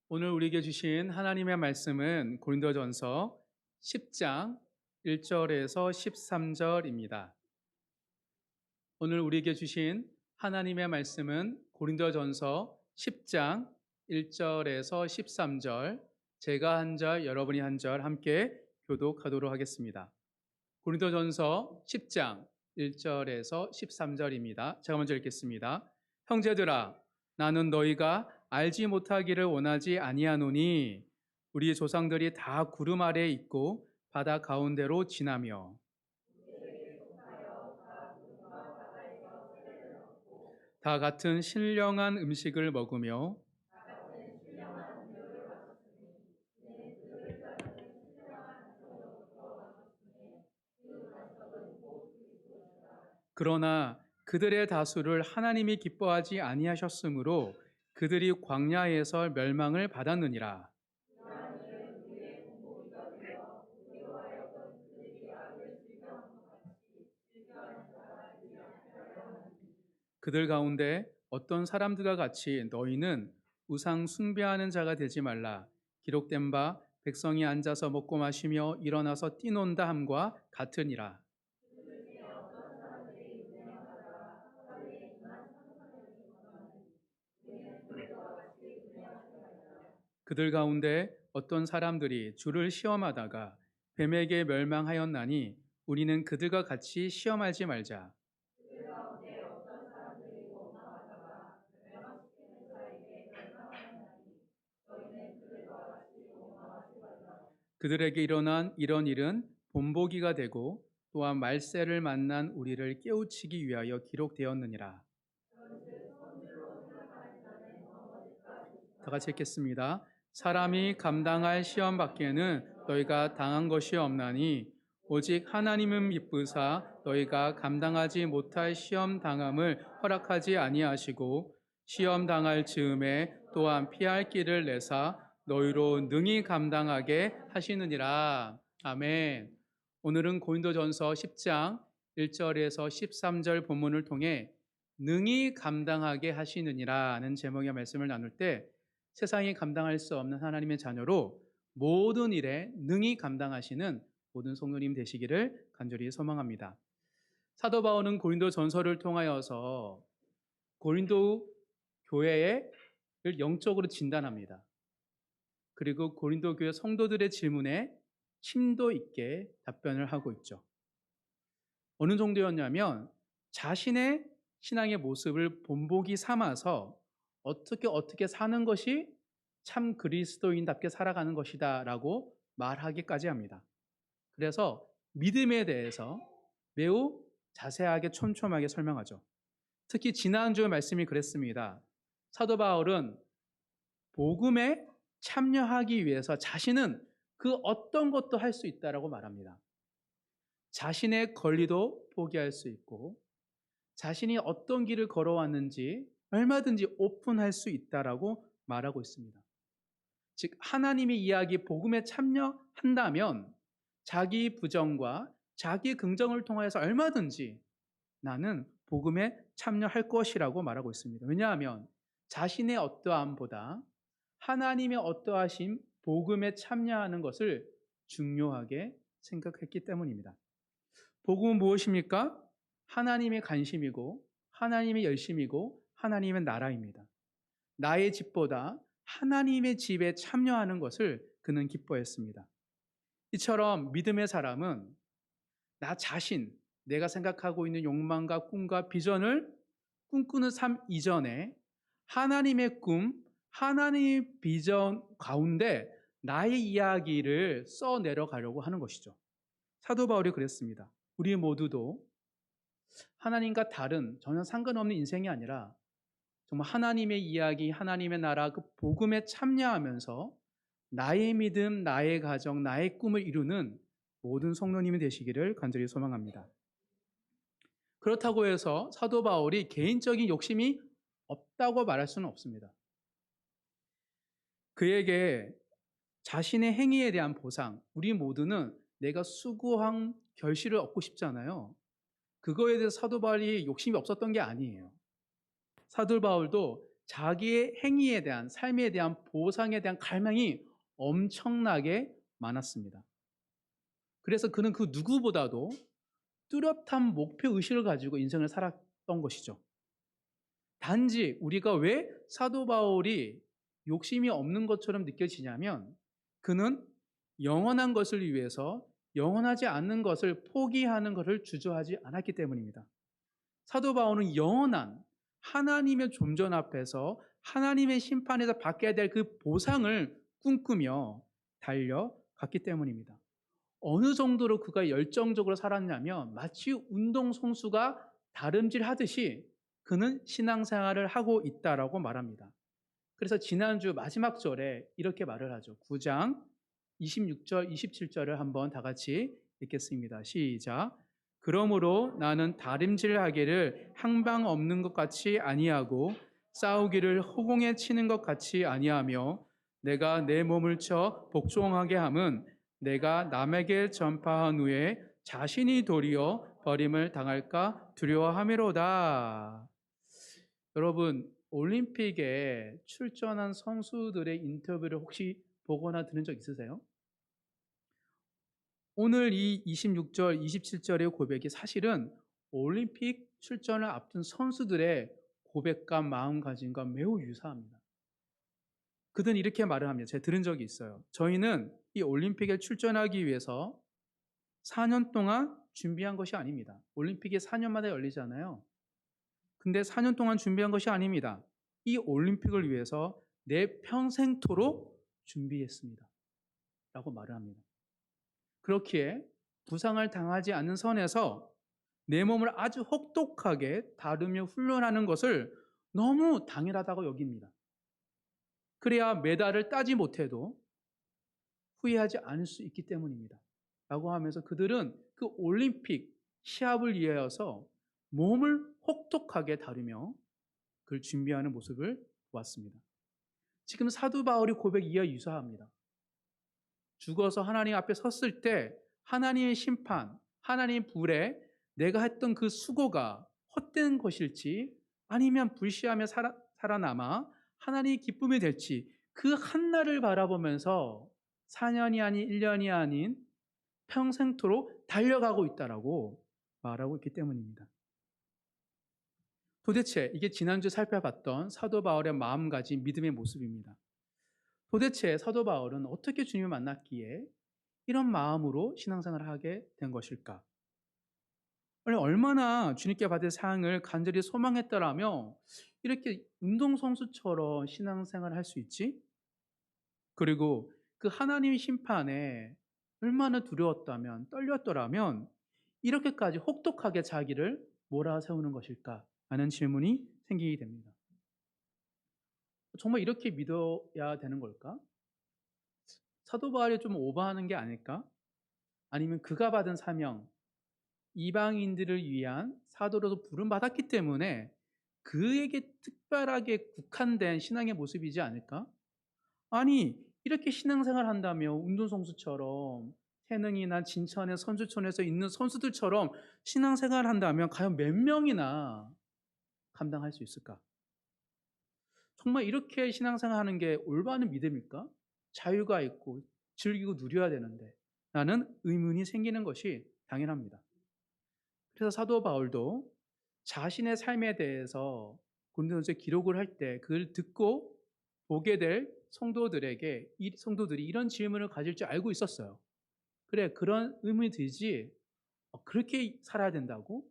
오늘 우리에게 주신 하나님의 말씀은 고린도전서 10장 1절에서 13절입니다. 오늘 우리에게 주신 하나님의 말씀은 고린도전서 10장 1절에서 13절, 제가 한 절, 여러분이 한 절 함께 교독하도록 하겠습니다. 고린도전서 10장 1절에서 13절입니다. 제가 먼저 읽겠습니다. 형제들아, 나는 너희가 알지 못하기를 원하지 아니하노니 우리 조상들이 다 구름 아래에 있고 바다 가운데로 지나며 다 같은 신령한 음식을 먹으며 그러나 그들의 다수를 하나님이 기뻐하지 아니하셨으므로 그들이 광야에서 멸망을 받았느니라. 그들 가운데 어떤 사람들과 같이 너희는 우상 숭배하는 자가 되지 말라. 기록된 바 백성이 앉아서 먹고 마시며 일어나서 뛰논다 함과 같으니라. 그들 가운데 어떤 사람들이 주를 시험하다가 뱀에게 멸망하였나니 우리는 그들과 같이 시험하지 말자. 그들에게 일어난 이런 일은 본보기가 되고 또한 말세를 만난 우리를 깨우치기 위하여 기록되었느니라. 다 같이 읽겠습니다. 사람이 감당할 시험 밖에는 너희가 당한 것이 없나니 오직 하나님은 미쁘사 너희가 감당하지 못할 시험 당함을 허락하지 아니하시고 시험 당할 즈음에 또한 피할 길을 내사 너희로 능히 감당하게 하시느니라. 아멘. 오늘은 고린도전서 10장 1절에서 13절 본문을 통해 능히 감당하게 하시느니라는 제목의 말씀을 나눌 때 세상이 감당할 수 없는 하나님의 자녀로 모든 일에 능히 감당하시는 모든 성도님 되시기를 간절히 소망합니다. 사도 바울은 고린도 전서를 통하여서 고린도 교회를 영적으로 진단합니다. 그리고 고린도 교회 성도들의 질문에 심도 있게 답변을 하고 있죠. 어느 정도였냐면 자신의 신앙의 모습을 본보기 삼아서 어떻게 사는 것이 참 그리스도인답게 살아가는 것이다 라고 말하기까지 합니다. 그래서 믿음에 대해서 매우 자세하게 촘촘하게 설명하죠. 특히 지난주 말씀이 그랬습니다. 사도 바울은 복음에 참여하기 위해서 자신은 그 어떤 것도 할 수 있다라고 말합니다. 자신의 권리도 포기할 수 있고 자신이 어떤 길을 걸어왔는지 얼마든지 오픈할 수 있다라고 말하고 있습니다. 즉 하나님의 이야기 복음에 참여한다면 자기 부정과 자기 긍정을 통해서 얼마든지 나는 복음에 참여할 것이라고 말하고 있습니다. 왜냐하면 자신의 어떠함보다 하나님의 어떠하심 복음에 참여하는 것을 중요하게 생각했기 때문입니다. 복음은 무엇입니까? 하나님의 관심이고 하나님의 열심이고 하나님의 나라입니다. 나의 집보다 하나님의 집에 참여하는 것을 그는 기뻐했습니다. 이처럼 믿음의 사람은 나 자신, 내가 생각하고 있는 욕망과 꿈과 비전을 꿈꾸는 삶 이전에 하나님의 꿈, 하나님의 비전 가운데 나의 이야기를 써내려가려고 하는 것이죠. 사도 바울이 그랬습니다. 우리 모두도 하나님과 다른 전혀 상관없는 인생이 아니라 정말 하나님의 이야기, 하나님의 나라, 그 복음에 참여하면서 나의 믿음, 나의 가정, 나의 꿈을 이루는 모든 성도님이 되시기를 간절히 소망합니다. 그렇다고 해서 사도 바울이 개인적인 욕심이 없다고 말할 수는 없습니다. 그에게 자신의 행위에 대한 보상, 우리 모두는 내가 수고한 결실을 얻고 싶잖아요. 그거에 대해서 사도 바울이 욕심이 없었던 게 아니에요. 사도 바울도 자기의 행위에 대한, 삶에 대한 보상에 대한 갈망이 엄청나게 많았습니다. 그래서 그는 그 누구보다도 뚜렷한 목표 의식을 가지고 인생을 살았던 것이죠. 단지 우리가 왜 사도 바울이 욕심이 없는 것처럼 느껴지냐면, 그는 영원한 것을 위해서 영원하지 않는 것을 포기하는 것을 주저하지 않았기 때문입니다. 사도 바울은 영원한 하나님의 존전 앞에서 하나님의 심판에서 받게 될 그 보상을 꿈꾸며 달려갔기 때문입니다. 어느 정도로 그가 열정적으로 살았냐면, 마치 운동선수가 다름질하듯이 그는 신앙생활을 하고 있다라고 말합니다. 그래서 지난주 마지막 절에 이렇게 말을 하죠. 9장 26절, 27절을 한번 다 같이 읽겠습니다. 시작. 그러므로 나는 다림질하기를 향방 없는 것 같이 아니하고 싸우기를 허공에 치는 것 같이 아니하며, 내가 내 몸을 쳐 복종하게 함은 내가 남에게 전파한 후에 자신이 도리어 버림을 당할까 두려워함이로다. 여러분, 올림픽에 출전한 선수들의 인터뷰를 혹시 보거나 들은 적 있으세요? 오늘 이 26절, 27절의 고백이 사실은 올림픽 출전을 앞둔 선수들의 고백과 마음가짐과 매우 유사합니다. 그들은 이렇게 말을 합니다. 제가 들은 적이 있어요. 저희는 이 올림픽에 출전하기 위해서 4년 동안 준비한 것이 아닙니다. 올림픽이 4년마다 열리잖아요. 근데 4년 동안 준비한 것이 아닙니다. 이 올림픽을 위해서 내 평생토록 준비했습니다. 라고 말을 합니다. 그렇기에 부상을 당하지 않는 선에서 내 몸을 아주 혹독하게 다루며 훈련하는 것을 너무 당연하다고 여깁니다. 그래야 메달을 따지 못해도 후회하지 않을 수 있기 때문입니다. 라고 하면서 그들은 그 올림픽 시합을 위하여서 몸을 혹독하게 다루며 그걸 준비하는 모습을 보았습니다. 지금 사도 바울의 고백 이와 유사합니다. 죽어서 하나님 앞에 섰을 때 하나님의 심판, 하나님의 불에 내가 했던 그 수고가 헛된 것일지 아니면 불시하며 살아남아 하나님의 기쁨이 될지 그 한날을 바라보면서 4년이 아닌 1년이 아닌 평생토록 달려가고 있다라고 말하고 있기 때문입니다. 도대체 이게 지난주 살펴봤던 사도 바울의 마음가짐, 믿음의 모습입니다. 도대체 사도 바울은 어떻게 주님을 만났기에 이런 마음으로 신앙생활을 하게 된 것일까? 얼마나 주님께 받을 사항을 간절히 소망했더라며 이렇게 운동선수처럼 신앙생활을 할 수 있지? 그리고 그 하나님의 심판에 얼마나 두려웠다면, 떨렸더라면 이렇게까지 혹독하게 자기를 몰아세우는 것일까? 하는 질문이 생기게 됩니다. 정말 이렇게 믿어야 되는 걸까? 사도 바울이 좀 오버하는 게 아닐까? 아니면 그가 받은 사명, 이방인들을 위한 사도로서 부름받았기 때문에 그에게 특별하게 국한된 신앙의 모습이지 않을까? 아니, 이렇게 신앙생활 한다며 운동선수처럼 태능이나 진천의 선수촌에서 있는 선수들처럼 신앙생활 한다면 과연 몇 명이나 감당할 수 있을까? 정말 이렇게 신앙생활 하는 게 올바른 믿음일까? 자유가 있고 즐기고 누려야 되는데 라는 의문이 생기는 것이 당연합니다. 그래서 사도 바울도 자신의 삶에 대해서 고린도전서에 기록을 할 때 그걸 듣고 보게 될 성도들에게 이 성도들이 이런 질문을 가질 줄 알고 있었어요. 그래, 그런 의문이 들지. 그렇게 살아야 된다고?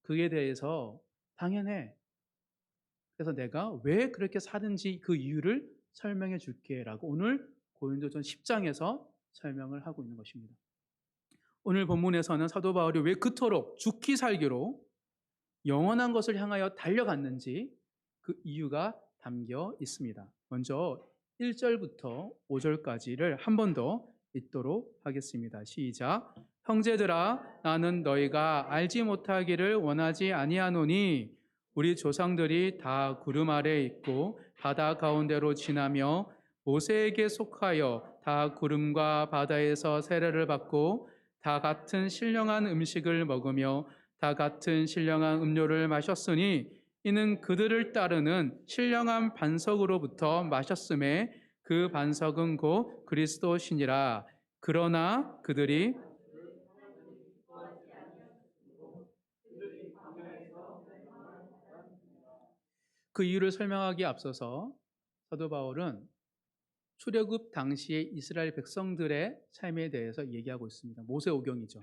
그에 대해서 당연해. 그래서 내가 왜 그렇게 사는지 그 이유를 설명해 줄게라고 오늘 고린도전 10장에서 설명을 하고 있는 것입니다. 오늘 본문에서는 사도 바울이 왜 그토록 죽기 살기로 영원한 것을 향하여 달려갔는지 그 이유가 담겨 있습니다. 먼저 1절부터 5절까지를 한 번 더 읽도록 하겠습니다. 시작. 형제들아, 나는 너희가 알지 못하기를 원하지 아니하노니 우리 조상들이 다 구름 아래에 있고 바다 가운데로 지나며 모세에게 속하여 다 구름과 바다에서 세례를 받고 다 같은 신령한 음식을 먹으며 다 같은 신령한 음료를 마셨으니 이는 그들을 따르는 신령한 반석으로부터 마셨음에 그 반석은 곧 그리스도시니라. 그러나 그들이 그 이유를 설명하기에 앞서서 사도 바울은 출애굽 당시의 이스라엘 백성들의 삶에 대해서 얘기하고 있습니다. 모세오경이죠.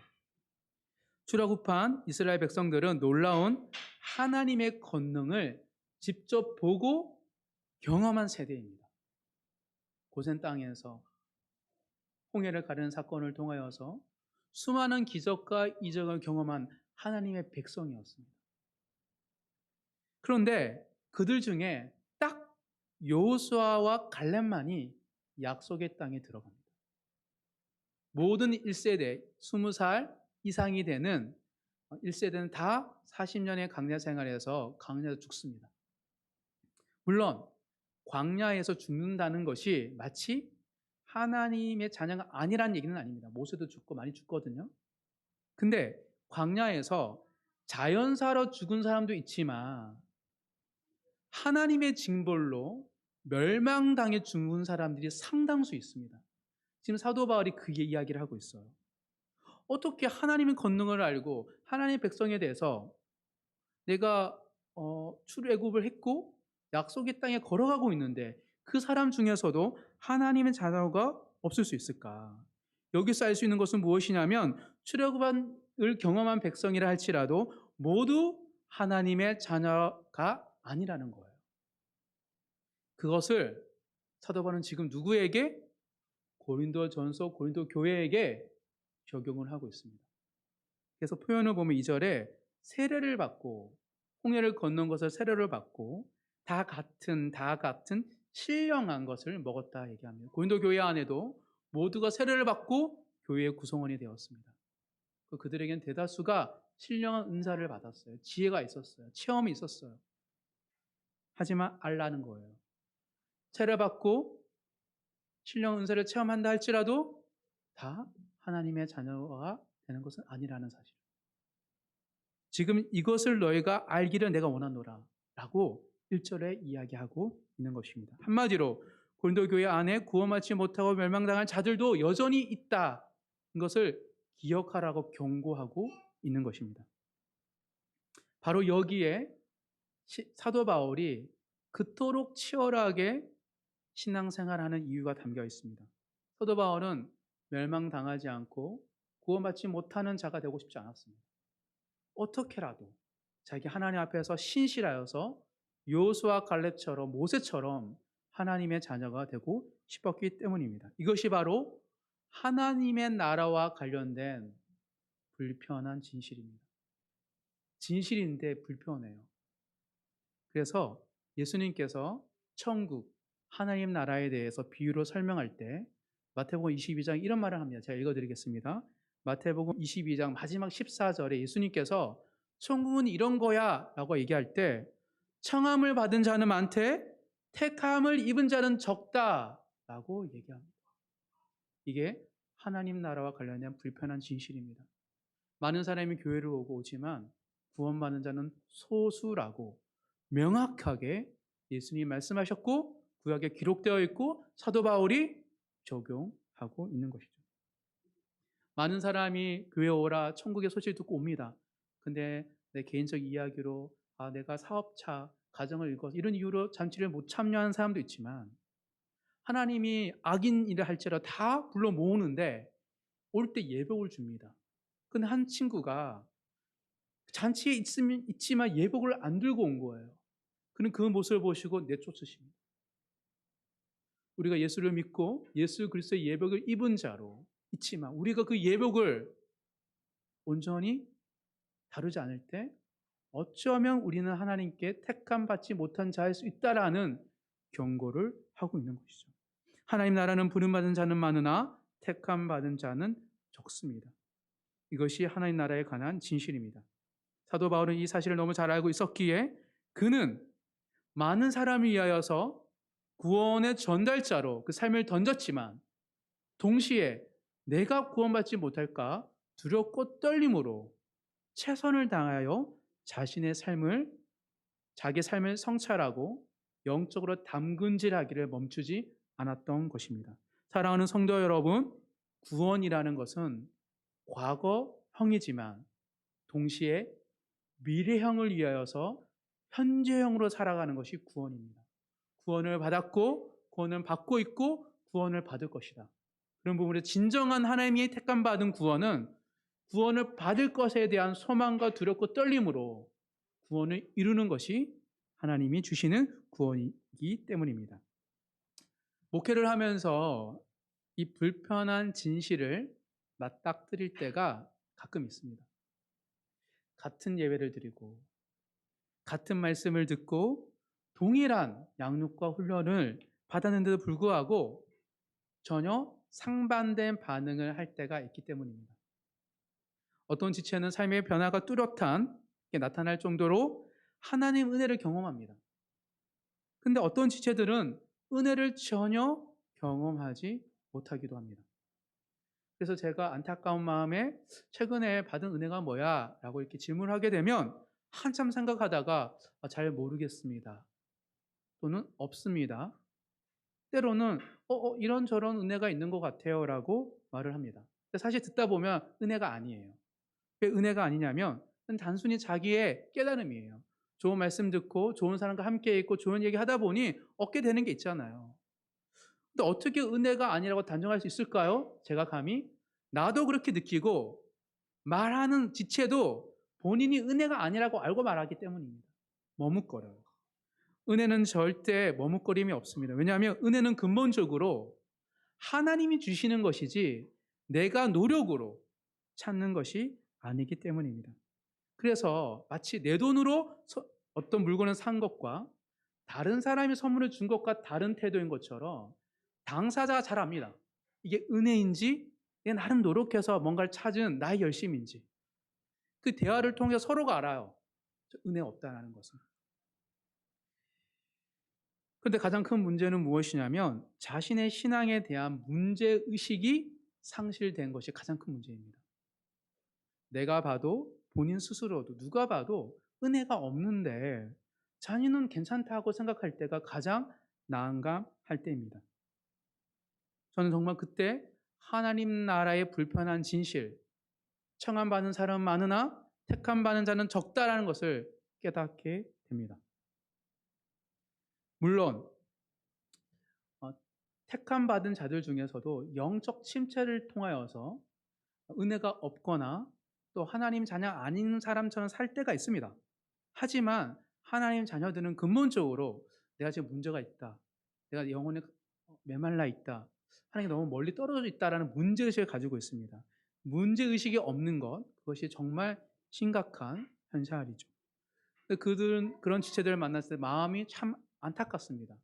출애굽한 이스라엘 백성들은 놀라운 하나님의 권능을 직접 보고 경험한 세대입니다. 고센 땅에서 홍해를 가르는 사건을 통하여서 수많은 기적과 이적을 경험한 하나님의 백성이었습니다. 그런데 그들 중에 딱 여호수아와 갈렙만이 약속의 땅에 들어갑니다. 모든 1세대 20살 이상이 되는 1세대는 다 40년의 광야 생활에서 광야에서 죽습니다. 물론 광야에서 죽는다는 것이 마치 하나님의 자녀가 아니라는 얘기는 아닙니다. 모세도 죽고 많이 죽거든요. 근데 광야에서 자연사로 죽은 사람도 있지만 하나님의 징벌로 멸망당해 죽은 사람들이 상당수 있습니다. 지금 사도 바울이 그 이야기를 하고 있어요. 어떻게 하나님의 권능을 알고 하나님의 백성에 대해서 내가 출애굽을 했고 약속의 땅에 걸어가고 있는데 그 사람 중에서도 하나님의 자녀가 없을 수 있을까? 여기서 알 수 있는 것은 무엇이냐면 출애굽을 경험한 백성이라 할지라도 모두 하나님의 자녀가 아니라는 거예요. 그것을 사도 바울은 지금 누구에게? 고린도전서 고린도 교회에게 적용을 하고 있습니다. 그래서 표현을 보면 2절에 세례를 받고 홍해를 건넌 것을 세례를 받고 다 같은 신령한 것을 먹었다 얘기합니다. 고린도 교회 안에도 모두가 세례를 받고 교회의 구성원이 되었습니다. 그들에겐 대다수가 신령한 은사를 받았어요. 지혜가 있었어요. 체험이 있었어요. 하지만 알라는 거예요. 세례 받고 신령 은사를 체험한다 할지라도 다 하나님의 자녀가 되는 것은 아니라는 사실. 지금 이것을 너희가 알기를 내가 원하노라 라고 1절에 이야기하고 있는 것입니다. 한마디로 고린도 교회 안에 구원받지 못하고 멸망당한 자들도 여전히 있다는 것을 기억하라고 경고하고 있는 것입니다. 바로 여기에 사도 바울이 그토록 치열하게 신앙생활하는 이유가 담겨 있습니다. 사도 바울은 멸망당하지 않고 구원받지 못하는 자가 되고 싶지 않았습니다. 어떻게라도 자기 하나님 앞에서 신실하여서 여호수아 갈렙처럼 모세처럼 하나님의 자녀가 되고 싶었기 때문입니다. 이것이 바로 하나님의 나라와 관련된 불편한 진실입니다. 진실인데 불편해요. 그래서 예수님께서 천국, 하나님 나라에 대해서 비유로 설명할 때 마태복음 22장 이런 말을 합니다. 제가 읽어드리겠습니다. 마태복음 22장 마지막 14절에 예수님께서 천국은 이런 거야 라고 얘기할 때 청함을 받은 자는 많되 택함을 입은 자는 적다 라고 얘기합니다. 이게 하나님 나라와 관련된 불편한 진실입니다. 많은 사람이 교회를 오지만 구원받는 자는 소수라고 명확하게 예수님이 말씀하셨고 구약에 기록되어 있고 사도 바울이 적용하고 있는 것이죠. 많은 사람이 교회 오라 천국의 소식을 듣고 옵니다. 근데 내 개인적 이야기로 내가 사업차, 가정을 잃어서 이런 이유로 잔치를 못 참여하는 사람도 있지만 하나님이 악인 일을 할지라도 다 불러 모으는데 올 때 예복을 줍니다. 근데 한 친구가 잔치에 있지만 예복을 안 들고 온 거예요. 그는 그 모습을 보시고 내쫓으십니다. 우리가 예수를 믿고 예수 그리스도의 예복을 입은 자로 있지만 우리가 그 예복을 온전히 다루지 않을 때 어쩌면 우리는 하나님께 택함 받지 못한 자일 수 있다라는 경고를 하고 있는 것이죠. 하나님 나라는 부름받은 자는 많으나 택함 받은 자는 적습니다. 이것이 하나님 나라에 관한 진실입니다. 사도 바울은 이 사실을 너무 잘 알고 있었기에 그는 많은 사람을 위하여서 구원의 전달자로 그 삶을 던졌지만 동시에 내가 구원받지 못할까 두렵고 떨림으로 최선을 다하여 자신의 삶을 자기 삶을 성찰하고 영적으로 담근질하기를 멈추지 않았던 것입니다. 사랑하는 성도 여러분, 구원이라는 것은 과거형이지만 동시에 미래형을 위하여서 현재형으로 살아가는 것이 구원입니다. 구원을 받았고 구원을 받고 있고 구원을 받을 것이다. 그런 부분에 진정한 하나님이 택함 받은 구원은 구원을 받을 것에 대한 소망과 두렵고 떨림으로 구원을 이루는 것이 하나님이 주시는 구원이기 때문입니다. 목회를 하면서 이 불편한 진실을 맞닥뜨릴 때가 가끔 있습니다. 같은 예배를 드리고 같은 말씀을 듣고 동일한 양육과 훈련을 받았는데도 불구하고 전혀 상반된 반응을 할 때가 있기 때문입니다. 어떤 지체는 삶의 변화가 뚜렷한 게 나타날 정도로 하나님 은혜를 경험합니다. 근데 어떤 지체들은 은혜를 전혀 경험하지 못하기도 합니다. 그래서 제가 안타까운 마음에 최근에 받은 은혜가 뭐야? 라고 이렇게 질문하게 되면 한참 생각하다가 잘 모르겠습니다. 또는 없습니다. 때로는 이런저런 은혜가 있는 것 같아요 라고 말을 합니다. 근데 사실 듣다 보면 은혜가 아니에요. 왜 은혜가 아니냐면 단순히 자기의 깨달음이에요. 좋은 말씀 듣고 좋은 사람과 함께 있고 좋은 얘기 하다 보니 얻게 되는 게 있잖아요. 근데 어떻게 은혜가 아니라고 단정할 수 있을까요? 제가 감히 나도 그렇게 느끼고 말하는 지체도 본인이 은혜가 아니라고 알고 말하기 때문입니다. 머뭇거려요. 은혜는 절대 머뭇거림이 없습니다. 왜냐하면 은혜는 근본적으로 하나님이 주시는 것이지 내가 노력으로 찾는 것이 아니기 때문입니다. 그래서 마치 내 돈으로 어떤 물건을 산 것과 다른 사람이 선물을 준 것과 다른 태도인 것처럼 당사자가 잘 압니다. 이게 은혜인지 내가 나름 노력해서 뭔가를 찾은 나의 열심인지. 그 대화를 통해 서로가 알아요. 은혜 없다는 것은. 그런데 가장 큰 문제는 무엇이냐면 자신의 신앙에 대한 문제의식이 상실된 것이 가장 큰 문제입니다. 내가 봐도 본인 스스로도 누가 봐도 은혜가 없는데 자신은 괜찮다고 생각할 때가 가장 난감할 때입니다. 저는 정말 그때 하나님 나라의 불편한 진실, 청함받은 사람은 많으나 택함받은 자는 적다라는 것을 깨닫게 됩니다. 물론 택함받은 자들 중에서도 영적 침체를 통하여서 은혜가 없거나 또 하나님 자녀 아닌 사람처럼 살 때가 있습니다. 하지만 하나님 자녀들은 근본적으로 내가 지금 문제가 있다. 내가 영혼에 메말라 있다. 하나님이 너무 멀리 떨어져 있다라는 문제의식을 가지고 있습니다. 문제의식이 없는 것, 그것이 정말 심각한 현실이죠. 그들은 그런 지체들을 만났을 때 마음이 참 안타깝습니다.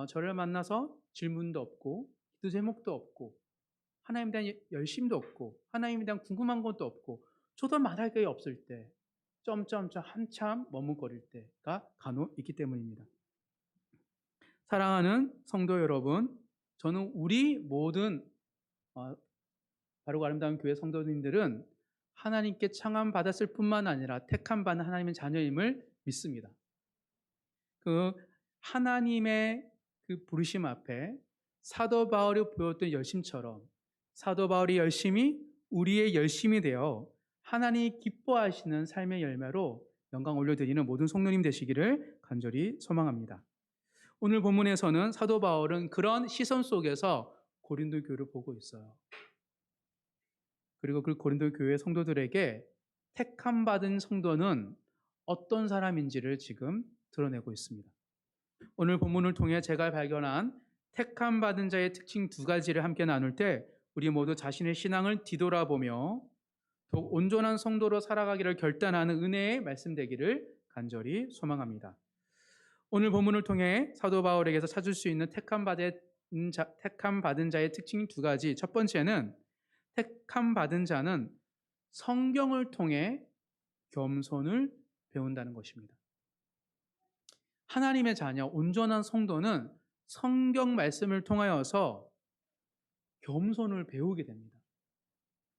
저를 만나서 질문도 없고 기도 제목도 없고 하나님에 대한 열심도 없고 하나님에 대한 궁금한 것도 없고 저도 말할 게 없을 때 점점점 한참 머뭇거릴 때가 간혹 있기 때문입니다. 사랑하는 성도 여러분, 저는 우리 모든 바르고 아름다운 교회 성도님들은 하나님께 청함받았을 뿐만 아니라 택함받은 하나님의 자녀임을 믿습니다. 그 하나님의 그 부르심 앞에 사도 바울이 보였던 열심처럼 사도 바울의 열심이 우리의 열심이 되어 하나님이 기뻐하시는 삶의 열매로 영광 올려드리는 모든 성도님 되시기를 간절히 소망합니다. 오늘 본문에서는 사도 바울은 그런 시선 속에서 고린도 교회를 보고 있어요. 그리고 그 고린도 교회 성도들에게 택함 받은 성도는 어떤 사람인지를 지금 드러내고 있습니다. 오늘 본문을 통해 제가 발견한 택함 받은 자의 특징 두 가지를 함께 나눌 때 우리 모두 자신의 신앙을 뒤돌아보며 더욱 온전한 성도로 살아가기를 결단하는 은혜의 말씀 되기를 간절히 소망합니다. 오늘 본문을 통해 사도 바울에게서 찾을 수 있는 택함 받은 자의 특징 두 가지. 첫 번째는 택함 받은 자는 성경을 통해 겸손을 배운다는 것입니다. 하나님의 자녀, 온전한 성도는 성경 말씀을 통하여서 겸손을 배우게 됩니다.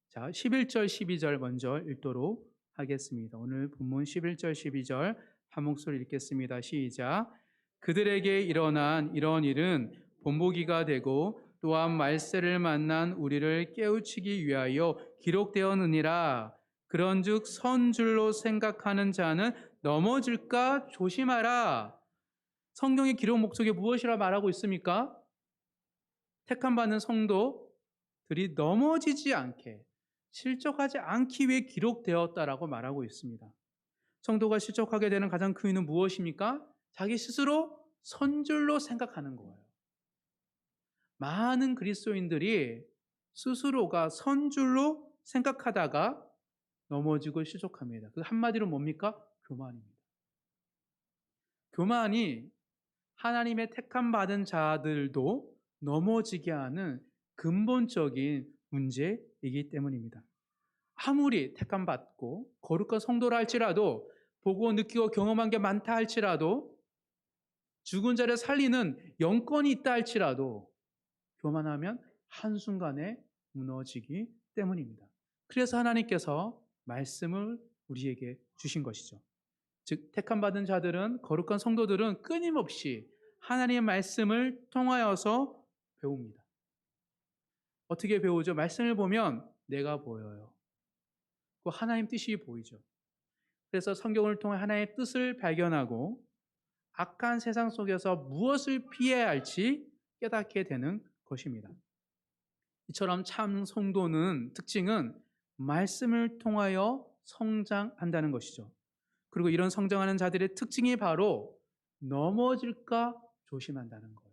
자, 11절, 12절 먼저 읽도록 하겠습니다. 오늘 본문 11절 12절 한 목소리 읽겠습니다. 시작. 그들에게 일어난 이런 일은 본보기가 되고 또한 말세를 만난 우리를 깨우치기 위하여 기록되었느니라. 그런즉 선 줄로 생각하는 자는 넘어질까 조심하라. 성경의 기록 목적이 무엇이라 말하고 있습니까? 택함 받는 성도들이 넘어지지 않게, 실족하지 않기 위해 기록되었다라고 말하고 있습니다. 성도가 실족하게 되는 가장 큰 이유는 무엇입니까? 자기 스스로 선줄로 생각하는 거예요. 많은 그리스도인들이 스스로가 선줄로 생각하다가 넘어지고 실족합니다. 그 한마디로 뭡니까? 교만입니다. 교만이 하나님의 택함 받은 자들도 넘어지게 하는 근본적인 문제이기 때문입니다. 아무리 택함 받고 거룩한 성도라 할지라도, 보고 느끼고 경험한 게 많다 할지라도, 죽은 자를 살리는 영권이 있다 할지라도 교만하면 한순간에 무너지기 때문입니다. 그래서 하나님께서 말씀을 우리에게 주신 것이죠. 즉 택함 받은 자들은, 거룩한 성도들은 끊임없이 하나님의 말씀을 통하여서 배웁니다. 어떻게 배우죠? 말씀을 보면 내가 보여요. 그 하나님 뜻이 보이죠. 그래서 성경을 통해 하나님의 뜻을 발견하고 악한 세상 속에서 무엇을 피해야 할지 깨닫게 되는 것입니다. 이처럼 참 성도는 특징은 말씀을 통하여 성장한다는 것이죠. 그리고 이런 성장하는 자들의 특징이 바로 넘어질까 조심한다는 거예요.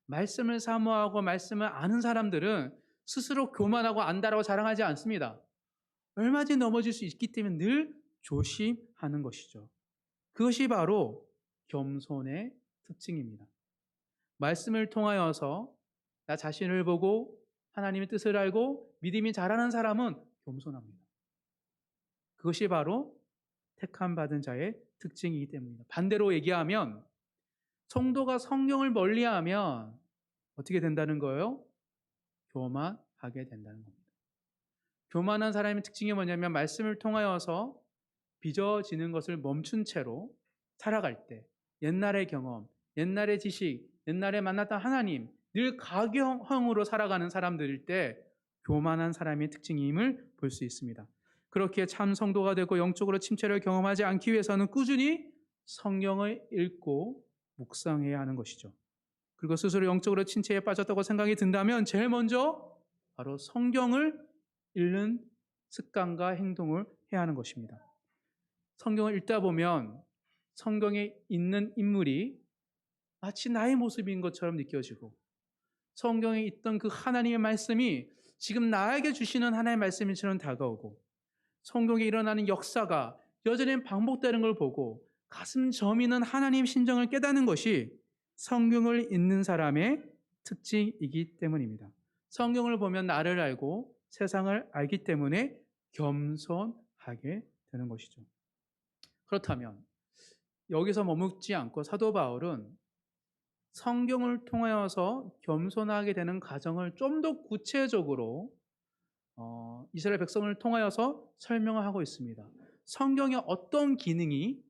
말씀을 사모하고 말씀을 아는 사람들은 스스로 교만하고 안다라고 자랑하지 않습니다. 얼마든지 넘어질 수 있기 때문에 늘 조심하는 것이죠. 그것이 바로 겸손의 특징입니다. 말씀을 통하여서 나 자신을 보고 하나님의 뜻을 알고 믿음이 자라는 사람은 겸손합니다. 그것이 바로 택함 받은 자의 특징이기 때문입니다. 반대로 얘기하면 성도가 성경을 멀리하면 어떻게 된다는 거예요? 교만하게 된다는 겁니다. 교만한 사람의 특징이 뭐냐면 말씀을 통하여서 빚어지는 것을 멈춘 채로 살아갈 때 옛날의 경험, 옛날의 지식, 옛날에 만났던 하나님, 늘 가경으로 살아가는 사람들일 때 교만한 사람의 특징임을 볼 수 있습니다. 그렇게 참 성도가 되고 영적으로 침체를 경험하지 않기 위해서는 꾸준히 성경을 읽고 묵상해야 하는 것이죠. 그리고 스스로 영적으로 침체에 빠졌다고 생각이 든다면 제일 먼저 바로 성경을 읽는 습관과 행동을 해야 하는 것입니다. 성경을 읽다 보면 성경에 있는 인물이 마치 나의 모습인 것처럼 느껴지고, 성경에 있던 그 하나님의 말씀이 지금 나에게 주시는 하나님의 말씀처럼 다가오고, 성경에 일어나는 역사가 여전히 반복되는 걸 보고 가슴 저미는 하나님 심정을 깨닫는 것이 성경을 읽는 사람의 특징이기 때문입니다. 성경을 보면 나를 알고 세상을 알기 때문에 겸손하게 되는 것이죠. 그렇다면 여기서 머뭇지 않고 사도 바울은 성경을 통하여서 겸손하게 되는 과정을 좀 더 구체적으로 이스라엘 백성을 통하여서 설명을 하고 있습니다. 성경의 어떤 기능이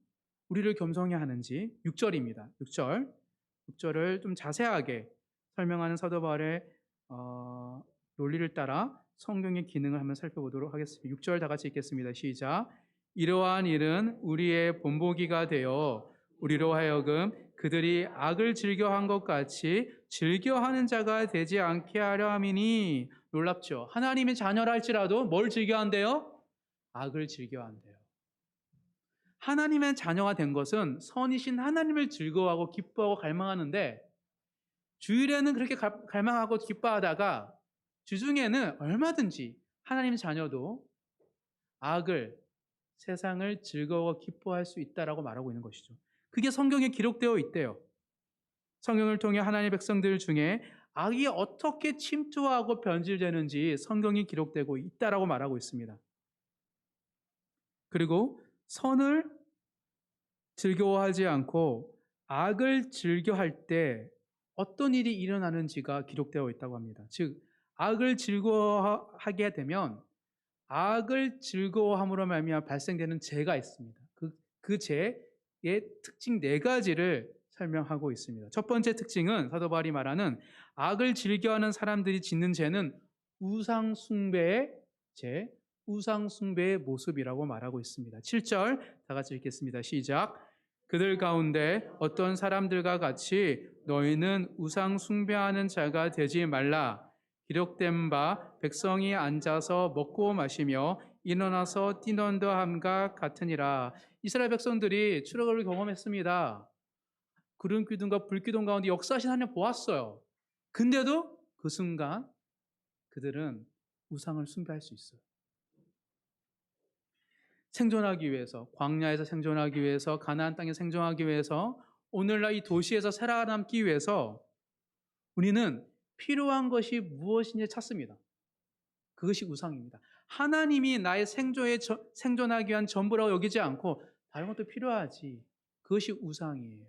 우리를 겸손하게 하는지 6절입니다. 6절을 좀 자세하게 설명하는 사도 바울의 논리를 따라 성경의 기능을 한번 살펴보도록 하겠습니다. 6절 다 같이 읽겠습니다. 시작. 이러한 일은 우리의 본보기가 되어 우리로 하여금 그들이 악을 즐겨한 것 같이 즐겨하는 자가 되지 않게 하려 함이니. 놀랍죠? 하나님의 자녀라 할지라도 뭘 즐겨한대요? 악을 즐겨한대요. 하나님의 자녀가 된 것은 선이신 하나님을 즐거워하고 기뻐하고 갈망하는데, 주일에는 그렇게 갈망하고 기뻐하다가 주중에는 얼마든지 하나님의 자녀도 악을, 세상을 즐거워 기뻐할 수 있다라고 말하고 있는 것이죠. 그게 성경에 기록되어 있대요. 성경을 통해 하나님의 백성들 중에 악이 어떻게 침투하고 변질되는지 성경이 기록되고 있다라고 말하고 있습니다. 그리고 선을 즐거워하지 않고 악을 즐겨할 때 어떤 일이 일어나는지가 기록되어 있다고 합니다. 즉, 악을 즐거워하게 되면 악을 즐거워함으로 말미암아 발생되는 죄가 있습니다. 그 죄의 특징 네 가지를 설명하고 있습니다. 첫 번째 특징은 사도 바울이 말하는 악을 즐겨하는 사람들이 짓는 죄는 우상 숭배의 죄, 우상 숭배의 모습이라고 말하고 있습니다. 7절 다 같이 읽겠습니다. 시작. 그들 가운데 어떤 사람들과 같이 너희는 우상 숭배하는 자가 되지 말라. 기록된 바 백성이 앉아서 먹고 마시며 일어나서 뛰는다 함과 같으니라. 이스라엘 백성들이 출애굽을 경험했습니다. 구름 기둥과 불 기둥 가운데 역사하신 하나님 보았어요. 근데도 그 순간 그들은 우상을 숭배할 수 있어요. 생존하기 위해서, 광야에서 생존하기 위해서, 가나안 땅에 생존하기 위해서, 오늘날 이 도시에서 살아남기 위해서 우리는 필요한 것이 무엇인지 찾습니다. 그것이 우상입니다. 하나님이 나의 생존하기 위한 전부라고 여기지 않고 다른 것도 필요하지. 그것이 우상이에요.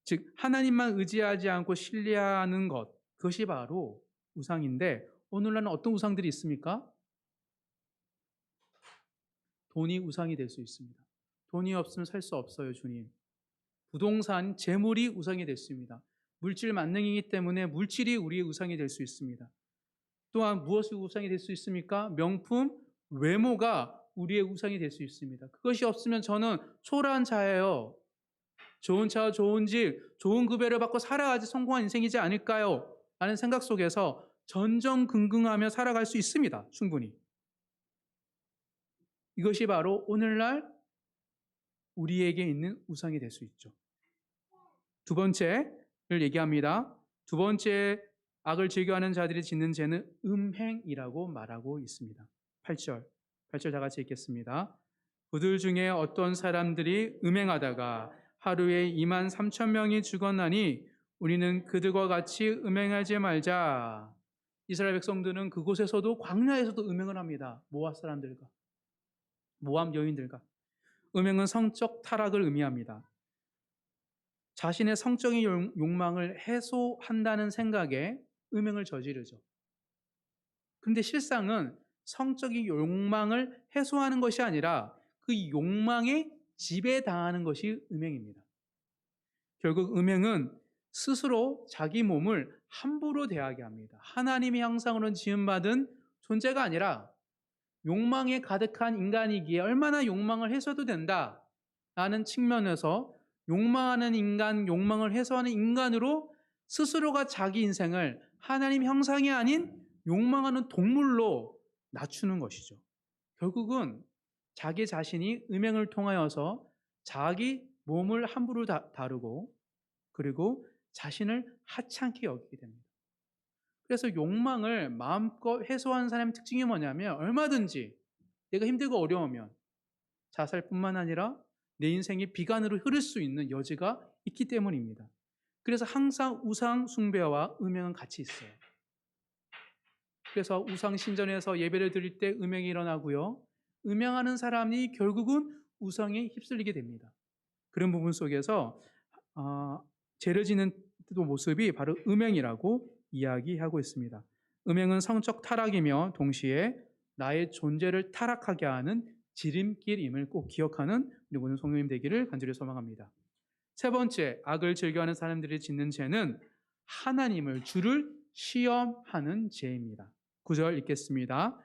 즉 하나님만 의지하지 않고 신뢰하는 것, 그것이 바로 우상인데 오늘날은 어떤 우상들이 있습니까? 돈이 우상이 될 수 있습니다. 돈이 없으면 살 수 없어요, 주님. 부동산, 재물이 우상이 됐습니다. 물질 만능이기 때문에 물질이 우리의 우상이 될 수 있습니다. 또한 무엇이 우상이 될 수 있습니까? 명품, 외모가 우리의 우상이 될 수 있습니다. 그것이 없으면 저는 초라한 자예요. 좋은 차, 좋은 집, 좋은 급여를 받고 살아야지 성공한 인생이지 않을까요? 라는 생각 속에서 전전긍긍하며 살아갈 수 있습니다. 충분히. 이것이 바로 오늘날 우리에게 있는 우상이 될 수 있죠. 두 번째를 얘기합니다. 두 번째 악을 즐겨하는 자들이 짓는 죄는 음행이라고 말하고 있습니다. 8절 다 같이 읽겠습니다. 그들 중에 어떤 사람들이 음행하다가 하루에 2만 3천 명이 죽었나니 우리는 그들과 같이 음행하지 말자. 이스라엘 백성들은 그곳에서도 광야에서도 음행을 합니다. 모압 사람들과 모압 여인들과. 음행은 성적 타락을 의미합니다. 자신의 성적인 욕망을 해소한다는 생각에 음행을 저지르죠. 그런데 실상은 성적인 욕망을 해소하는 것이 아니라 그 욕망에 지배당하는 것이 음행입니다. 결국 음행은 스스로 자기 몸을 함부로 대하게 합니다. 하나님의 형상으로 지음받은 존재가 아니라 욕망에 가득한 인간이기에 얼마나 욕망을 해소도 된다라는 측면에서 욕망하는 인간, 욕망을 해소하는 인간으로 스스로가 자기 인생을 하나님 형상이 아닌 욕망하는 동물로 낮추는 것이죠. 결국은 자기 자신이 음행을 통하여서 자기 몸을 함부로 다루고 그리고 자신을 하찮게 여기게 됩니다. 그래서 욕망을 마음껏 해소하는 사람의 특징이 뭐냐면 얼마든지 내가 힘들고 어려우면 자살뿐만 아니라 내 인생이 비관으로 흐를 수 있는 여지가 있기 때문입니다. 그래서 항상 우상 숭배와 음행은 같이 있어요. 그래서 우상 신전에서 예배를 드릴 때 음행이 일어나고요. 음행하는 사람이 결국은 우상에 휩쓸리게 됩니다. 그런 부분 속에서 죄를 지는 모습이 바로 음행이라고 이야기하고 있습니다. 음행은 성적 타락이며 동시에 나의 존재를 타락하게 하는 지름길임을 꼭 기억하는 우리 모든 성도님 되기를 간절히 소망합니다. 세 번째, 악을 즐겨하는 사람들이 짓는 죄는 하나님을 주를 시험하는 죄입니다. 9절 읽겠습니다.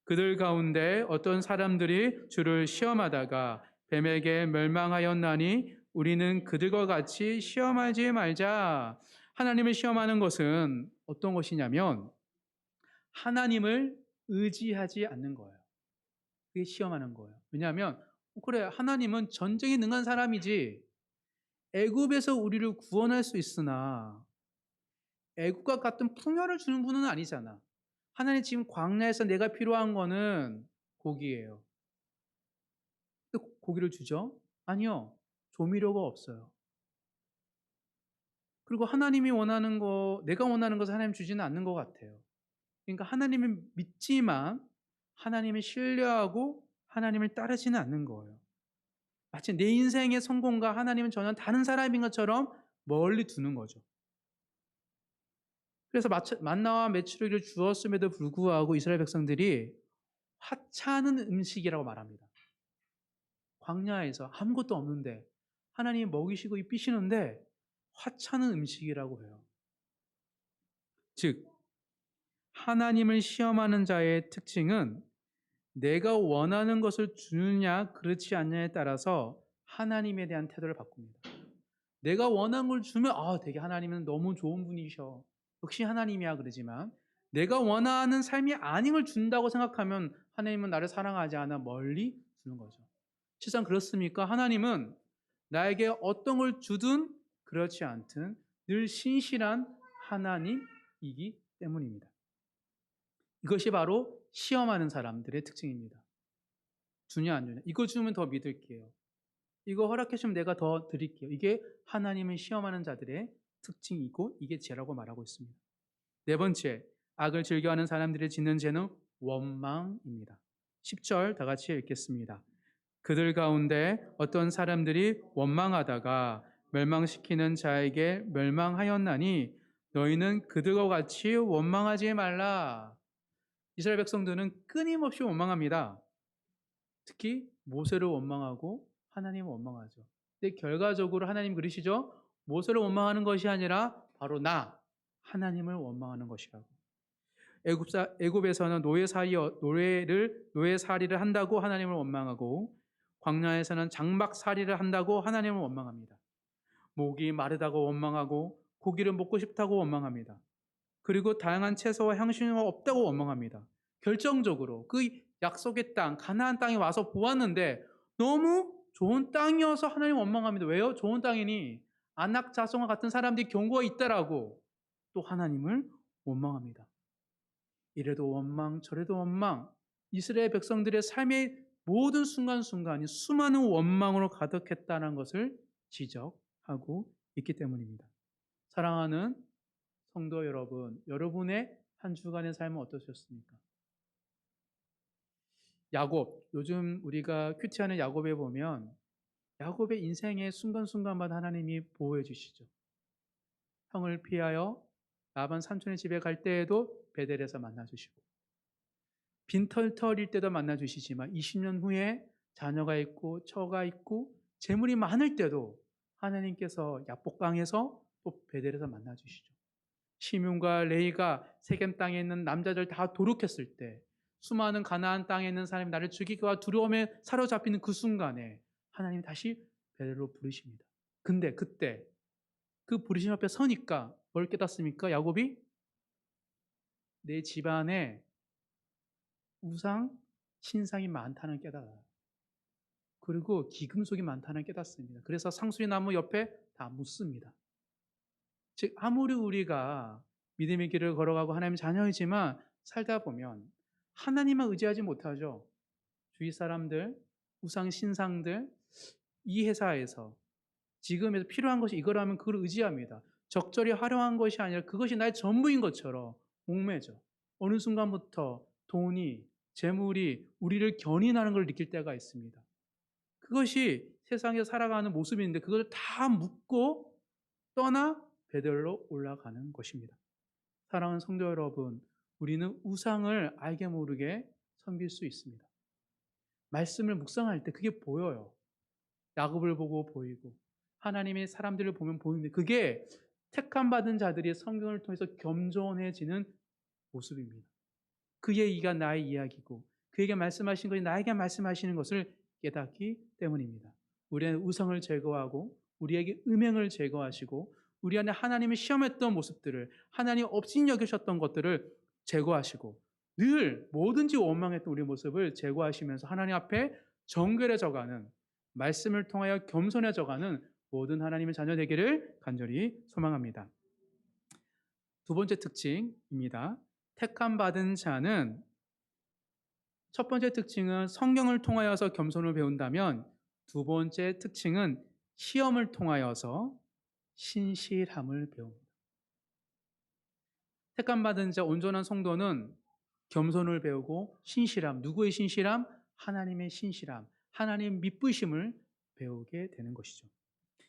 그들 가운데 어떤 사람들이 주를 시험하다가 뱀에게 멸망하였나니 우리는 그들과 같이 시험하지 말자. 하나님을 시험하는 것은 어떤 것이냐면 하나님을 의지하지 않는 거예요. 그게 시험하는 거예요. 왜냐하면 그래 하나님은 전쟁에 능한 사람이지 애굽에서 우리를 구원할 수 있으나 애굽과 같은 풍요를 주는 분은 아니잖아. 하나님 지금 광야에서 내가 필요한 거는 고기예요. 고기를 주죠? 아니요. 조미료가 없어요. 그리고 하나님이 원하는 거, 내가 원하는 것을 하나님 주지는 않는 것 같아요. 그러니까 하나님을 믿지만 하나님을 신뢰하고 하나님을 따르지는 않는 거예요. 마치 내 인생의 성공과 하나님은 전혀 다른 사람인 것처럼 멀리 두는 거죠. 그래서 만나와 메추리를 주었음에도 불구하고 이스라엘 백성들이 하찮은 음식이라고 말합니다. 광야에서 아무것도 없는데 하나님이 먹이시고 입히시는데 하찮은 음식이라고 해요. 즉 하나님을 시험하는 자의 특징은 내가 원하는 것을 주느냐 그렇지 않냐에 따라서 하나님에 대한 태도를 바꿉니다. 내가 원하는 걸 주면 되게 하나님은 너무 좋은 분이셔. 역시 하나님이야 그러지만 내가 원하는 삶이 아닌 걸 준다고 생각하면 하나님은 나를 사랑하지 않아 멀리 주는 거죠. 실상 그렇습니까? 하나님은 나에게 어떤 걸 주든 그렇지 않든 늘 신실한 하나님이기 때문입니다. 이것이 바로 시험하는 사람들의 특징입니다. 주냐 안 주냐. 이거 주면 더 믿을게요. 이거 허락해 주면 내가 더 드릴게요. 이게 하나님을 시험하는 자들의 특징이고 이게 죄라고 말하고 있습니다. 네 번째, 악을 즐겨하는 사람들이 짓는 죄는 원망입니다. 10절 다 같이 읽겠습니다. 그들 가운데 어떤 사람들이 원망하다가 멸망시키는 자에게 멸망하였나니 너희는 그들과 같이 원망하지 말라. 이스라엘 백성들은 끊임없이 원망합니다. 특히 모세를 원망하고 하나님을 원망하죠. 근데 결과적으로 하나님 그러시죠? 모세를 원망하는 것이 아니라 바로 나 하나님을 원망하는 것이라고. 애굽에서는 노예살이를 한다고 하나님을 원망하고 광야에서는 장막살이를 한다고 하나님을 원망합니다. 목이 마르다고 원망하고 고기를 먹고 싶다고 원망합니다. 그리고 다양한 채소와 향신료가 없다고 원망합니다. 결정적으로 그 약속의 땅, 가나안 땅에 와서 보았는데 너무 좋은 땅이어서 하나님 원망합니다. 왜요? 좋은 땅이니 안악 자손과 같은 사람들이 경고가 있다라고 또 하나님을 원망합니다. 이래도 원망, 저래도 원망. 이스라엘 백성들의 삶의 모든 순간순간이 수많은 원망으로 가득했다는 것을 지적하고 있기 때문입니다. 사랑하는 성도 여러분, 여러분의 한 주간의 삶은 어떠셨습니까? 야곱, 요즘 우리가 큐티하는 야곱에 보면 야곱의 인생의 순간순간마다 하나님이 보호해 주시죠. 형을 피하여 라반 삼촌의 집에 갈 때에도 베델에서 만나 주시고 빈털털일 때도 만나 주시지만 20년 후에 자녀가 있고 처가 있고 재물이 많을 때도 하나님께서 야복강에서 또 베델에서 만나 주시죠. 시므온과 레이가 세겜 땅에 있는 남자들 다 도륙했을 때 수많은 가나안 땅에 있는 사람이 나를 죽이기와 두려움에 사로잡히는 그 순간에 하나님이 다시 베델로 부르십니다. 근데 그때 그 부르심 앞에 서니까 뭘 깨닫습니까? 야곱이 내 집안에 우상 신상이 많다는 깨달아요. 그리고 기금속이 많다는 깨닫습니다. 그래서 상수리 나무 옆에 다 묻습니다. 즉 아무리 우리가 믿음의 길을 걸어가고 하나님의 자녀이지만 살다 보면 하나님만 의지하지 못하죠. 주위 사람들, 우상 신상들, 이 회사에서 지금에서 필요한 것이 이거라면 그걸 의지합니다. 적절히 활용한 것이 아니라 그것이 나의 전부인 것처럼 목매죠. 어느 순간부터 돈이, 재물이 우리를 견인하는 걸 느낄 때가 있습니다. 그것이 세상에서 살아가는 모습인데 그걸 다 묻고 떠나 베델로 올라가는 것입니다. 사랑하는 성도 여러분, 우리는 우상을 알게 모르게 섬길 수 있습니다. 말씀을 묵상할 때 그게 보여요. 야곱을 보고 보이고 하나님의 사람들을 보면 보이는데 그게 택함 받은 자들이 성경을 통해서 겸손해지는 모습입니다. 그 얘기가 나의 이야기고 그에게 말씀하신 것이 나에게 말씀하시는 것을 깨닫기 때문입니다. 우리의 우상을 제거하고 우리에게 음행을 제거하시고 우리 안에 하나님을 시험했던 모습들을 하나님 업신 여기셨던 것들을 제거하시고 늘 뭐든지 원망했던 우리 모습을 제거하시면서 하나님 앞에 정결해져가는 말씀을 통하여 겸손해져가는 모든 하나님의 자녀 되기를 간절히 소망합니다. 두 번째 특징입니다. 택함 받은 자는 첫 번째 특징은 성경을 통하여서 겸손을 배운다면 두 번째 특징은 시험을 통하여서 신실함을 배웁니다. 택함 받은 자 온전한 성도는 겸손을 배우고 신실함, 누구의 신실함? 하나님의 신실함, 하나님 믿으심을 배우게 되는 것이죠.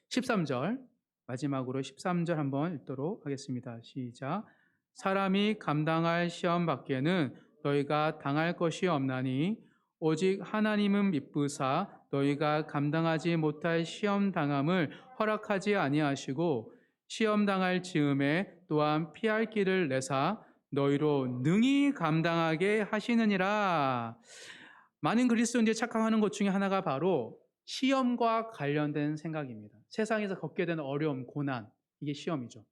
13절 마지막으로 13절 한번 읽도록 하겠습니다. 시작. 사람이 감당할 시험 밖에는 너희가 당할 것이 없나니 오직 하나님은 미쁘사 너희가 감당하지 못할 시험 당함을 허락하지 아니하시고 시험 당할 즈음에 또한 피할 길을 내사 너희로 능히 감당하게 하시느니라. 많은 그리스도인들이 착각하는 것 중에 하나가 바로 시험과 관련된 생각입니다. 세상에서 겪게 되는 어려움, 고난, 이게 시험이죠.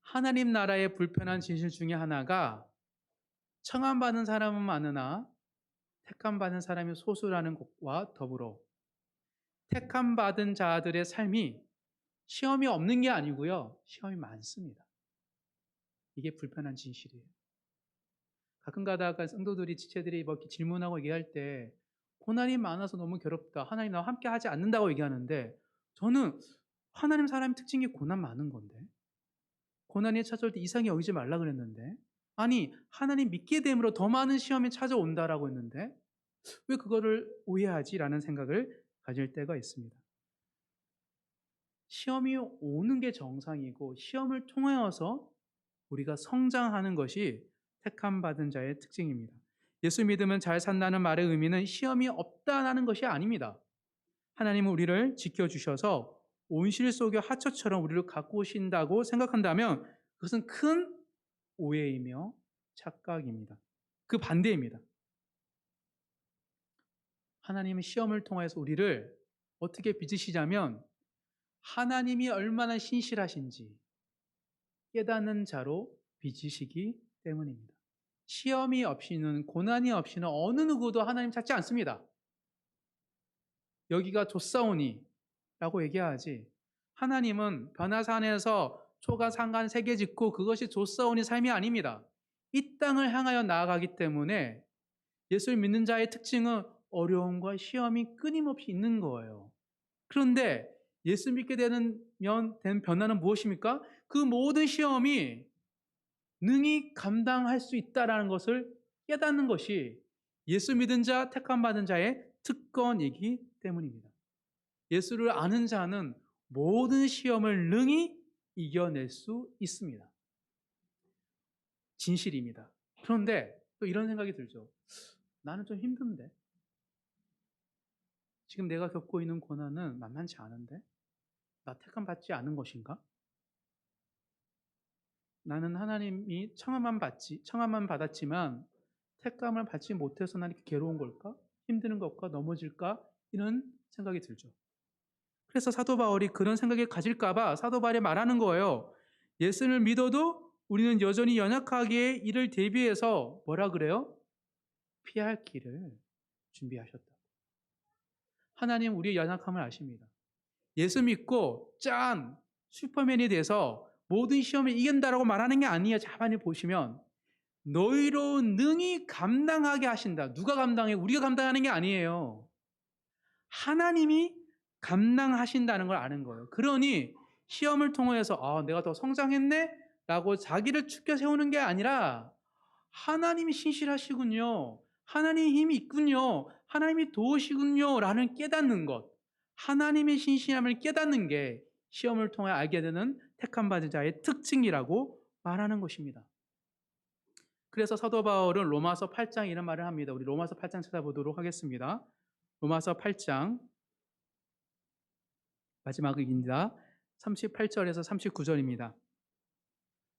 하나님 나라의 불편한 진실 중에 하나가 청함받은 사람은 많으나 택함받은 사람이 소수라는 것과 더불어 택함받은 자들의 삶이 시험이 없는 게 아니고요. 시험이 많습니다. 이게 불편한 진실이에요. 가끔 가다가 성도들이, 지체들이 뭐 이렇게 질문하고 얘기할 때 고난이 많아서 너무 괴롭다. 하나님 나와 함께 하지 않는다고 얘기하는데 저는 하나님 사람의 특징이 고난 많은 건데 고난이 찾아올 때 이상히 여기지 말라 그랬는데 아니 하나님 믿게 됨으로 더 많은 시험이 찾아온다라고 했는데 왜 그거를 오해하지라는 생각을 가질 때가 있습니다. 시험이 오는 게 정상이고 시험을 통하여서 우리가 성장하는 것이 택함 받은 자의 특징입니다. 예수 믿으면 잘 산다는 말의 의미는 시험이 없다라는 것이 아닙니다. 하나님은 우리를 지켜주셔서 온실 속의 하초처럼 우리를 갖고 오신다고 생각한다면 그것은 큰 오해이며 착각입니다. 그 반대입니다. 하나님은 시험을 통해서 우리를 어떻게 빚으시자면 하나님이 얼마나 신실하신지 깨닫는 자로 빚으시기 때문입니다. 시험이 없이는 고난이 없이는 어느 누구도 하나님 찾지 않습니다. 여기가 좋사오니 라고 얘기하지 하나님은 변화산에서 초가 상간 세계 짓고 그것이 좋사오니 삶이 아닙니다. 이 땅을 향하여 나아가기 때문에 예수를 믿는 자의 특징은 어려움과 시험이 끊임없이 있는 거예요. 그런데 예수 믿게 된 변화는 무엇입니까? 그 모든 시험이 능히 감당할 수 있다는 것을 깨닫는 것이 예수 믿은 자, 택함 받은 자의 특권이기 때문입니다. 예수를 아는 자는 모든 시험을 능히 이겨낼 수 있습니다. 진실입니다. 그런데 또 이런 생각이 들죠. 나는 좀 힘든데? 지금 내가 겪고 있는 고난은 만만치 않은데? 나 택함 받지 않은 것인가? 나는 하나님이 청함만 받았지만 택감을 받지 못해서 난 이렇게 괴로운 걸까? 힘드는 것과 넘어질까? 이런 생각이 들죠. 그래서 사도 바울이 그런 생각을 가질까봐 사도 바울이 말하는 거예요. 예수를 믿어도 우리는 여전히 연약하기에 이를 대비해서 뭐라 그래요? 피할 길을 준비하셨다. 하나님 우리의 연약함을 아십니다. 예수 믿고 슈퍼맨이 돼서 모든 시험을 이긴다라고 말하는 게 아니에요. 자반히 보시면 너희로 능히 감당하게 하신다. 누가 감당해? 우리가 감당하는 게 아니에요. 하나님이 감당하신다는 걸 아는 거예요. 그러니 시험을 통해서 내가 더 성장했네? 라고 자기를 축켜 세우는 게 아니라 하나님이 신실하시군요. 하나님의 힘이 있군요. 하나님이 도우시군요. 라는 깨닫는 것. 하나님의 신실함을 깨닫는 게 시험을 통해 알게 되는 택함 받은 자의 특징이라고 말하는 것입니다. 그래서 사도 바울은 로마서 8장 이런 말을 합니다. 우리 로마서 8장 찾아보도록 하겠습니다. 로마서 8장 마지막입니다. 38절에서 39절입니다.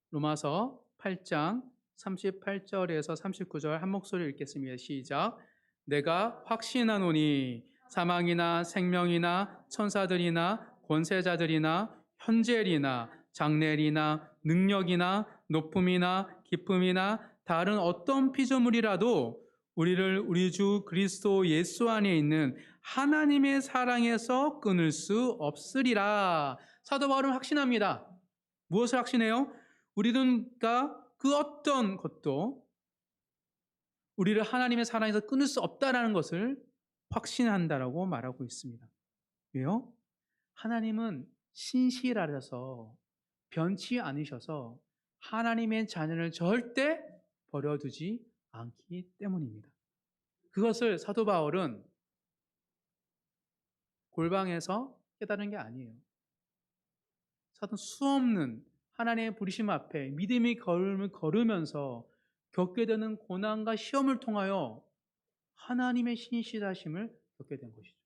로마서 8장 38절에서 39절 한 목소리 읽겠습니다. 시작. 내가 확신하노니 사망이나 생명이나 천사들이나 권세자들이나 현재리나 장래리나 능력이나 높음이나 깊음이나 다른 어떤 피조물이라도 우리를 우리 주 그리스도 예수 안에 있는 하나님의 사랑에서 끊을 수 없으리라. 사도 바울은 확신합니다. 무엇을 확신해요? 우리가 그 어떤 것도 우리를 하나님의 사랑에서 끊을 수 없다라는 것을 확신한다라고 말하고 있습니다. 왜요? 하나님은 신실하셔서 변치 않으셔서 하나님의 자녀를 절대 버려두지 않기 때문입니다. 그것을 사도 바울은 골방에서 깨달은 게 아니에요. 사도 수없는 하나님의 부르심 앞에 믿음의 걸음을 걸으면서 겪게 되는 고난과 시험을 통하여 하나님의 신실하심을 겪게 된 것이죠.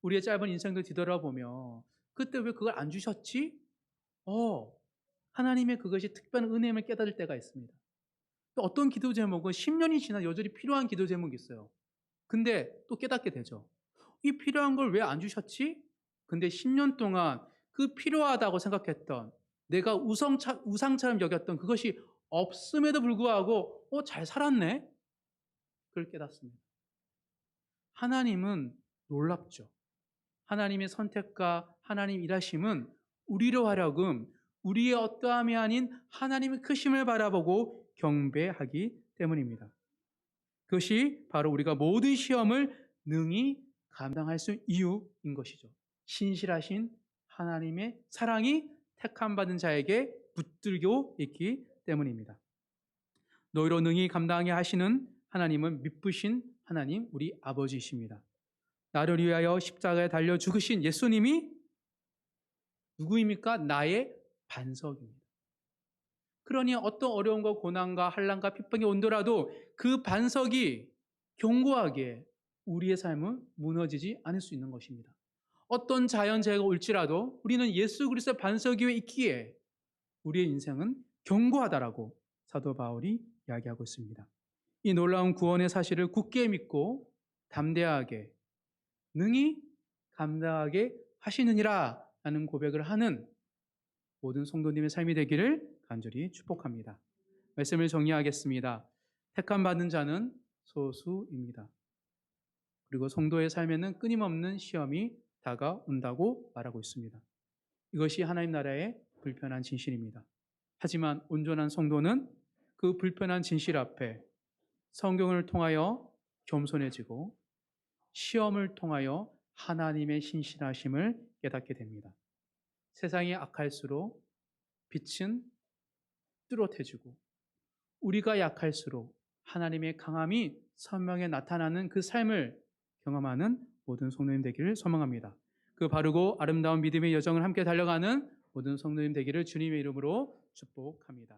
우리의 짧은 인생을 뒤돌아보며 그때 왜 그걸 안 주셨지? 하나님의 그것이 특별한 은혜임을 깨달을 때가 있습니다. 또 어떤 기도 제목은 10년이 지나 여전히 필요한 기도 제목이 있어요. 근데 또 깨닫게 되죠. 이 필요한 걸 왜 안 주셨지? 근데 10년 동안 그 필요하다고 생각했던 내가 우상처럼 여겼던 그것이 없음에도 불구하고 잘 살았네? 그걸 깨닫습니다. 하나님은 놀랍죠. 하나님의 선택과 하나님 일하심은 우리로 하여금 우리의 어떠함이 아닌 하나님의 크심을 바라보고 경배하기 때문입니다. 그것이 바로 우리가 모든 시험을 능히 감당할 수 있는 이유인 것이죠. 신실하신 하나님의 사랑이 택함받은 자에게 붙들고 있기 때문입니다. 너희로 능히 감당하게 하시는 하나님은 미쁘신 하나님, 우리 아버지이십니다. 나를 위하여 십자가에 달려 죽으신 예수님이 누구입니까? 나의 반석입니다. 그러니 어떤 어려움과 고난과 한란과 핍박이 온더라도 그 반석이 견고하게 우리의 삶은 무너지지 않을 수 있는 것입니다. 어떤 자연재해가 올지라도 우리는 예수 그리스도의 반석 위에 있기에 우리의 인생은 견고하다라고 사도 바울이 이야기하고 있습니다. 이 놀라운 구원의 사실을 굳게 믿고 담대하게 능히 감당하게 하시느니라 라는 고백을 하는 모든 성도님의 삶이 되기를 간절히 축복합니다. 말씀을 정리하겠습니다. 택함 받은 자는 소수입니다. 그리고 성도의 삶에는 끊임없는 시험이 다가온다고 말하고 있습니다. 이것이 하나님 나라의 불편한 진실입니다. 하지만 온전한 성도는 그 불편한 진실 앞에 성경을 통하여 겸손해지고 시험을 통하여 하나님의 신실하심을 깨닫게 됩니다. 세상이 악할수록 빛은 뚜렷해지고 우리가 약할수록 하나님의 강함이 선명히 나타나는 그 삶을 경험하는 모든 성도님 되기를 소망합니다. 그 바르고 아름다운 믿음의 여정을 함께 달려가는 모든 성도님 되기를 주님의 이름으로 축복합니다.